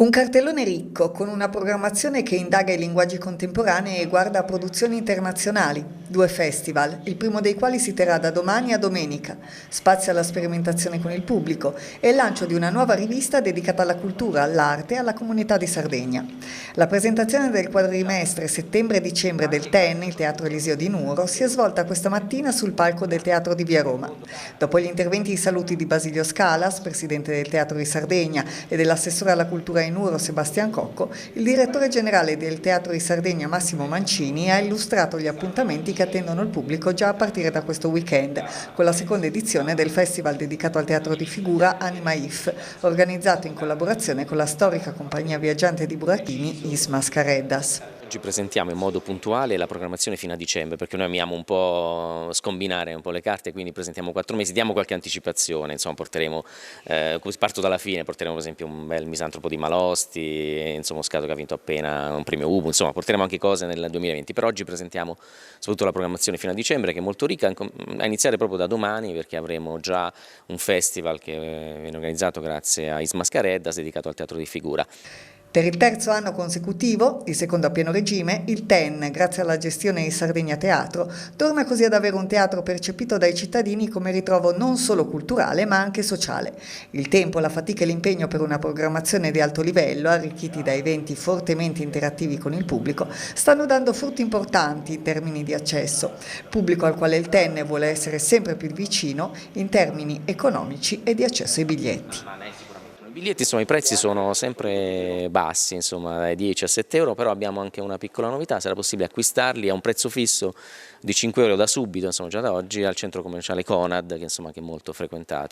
Un cartellone ricco, con una programmazione che indaga i linguaggi contemporanei e guarda a produzioni internazionali. 2 festival, il primo dei quali si terrà da domani a domenica. Spazio alla sperimentazione con il pubblico e il lancio di una nuova rivista dedicata alla cultura, all'arte e alla comunità di Sardegna. La presentazione del quadrimestre settembre-dicembre del TEN, il Teatro Eliseo di Nuoro, si è svolta questa mattina sul palco del Teatro di Via Roma. Dopo gli interventi e i saluti di Basilio Scalas, presidente del Teatro di Sardegna, e dell'assessore alla cultura in Nuoro Sebastian Cocco, il direttore generale del Teatro di Sardegna Massimo Mancini ha illustrato gli appuntamenti che attendono il pubblico già a partire da questo weekend, con la seconda edizione del festival dedicato al teatro di figura Anima If, organizzato in collaborazione con la storica compagnia viaggiante di burattini Is Mascareddas. Oggi presentiamo in modo puntuale la programmazione fino a dicembre, perché noi amiamo un po' scombinare un po' le carte, quindi presentiamo 4 mesi, diamo qualche anticipazione, insomma porteremo, parto dalla fine, porteremo per esempio un bel misantropo di Malosti, insomma Moscato che ha vinto appena un premio Ubu, insomma porteremo anche cose nel 2020, per oggi presentiamo soprattutto la programmazione fino a dicembre che è molto ricca, a iniziare proprio da domani perché avremo già un festival che viene organizzato grazie a Is Mascareddas dedicato al teatro di figura. Per il terzo anno consecutivo, di secondo a pieno regime, il TEN, grazie alla gestione di Sardegna Teatro, torna così ad avere un teatro percepito dai cittadini come ritrovo non solo culturale ma anche sociale. Il tempo, la fatica e l'impegno per una programmazione di alto livello, arricchiti da eventi fortemente interattivi con il pubblico, stanno dando frutti importanti in termini di accesso, pubblico al quale il TEN vuole essere sempre più vicino in termini economici e di accesso ai biglietti. I biglietti, insomma, i prezzi sono sempre bassi, insomma, dai 10 a 7 euro, però abbiamo anche una piccola novità, sarà possibile acquistarli a un prezzo fisso di 5 euro da subito, insomma, già da oggi al centro commerciale Conad, che, insomma, che è molto frequentato.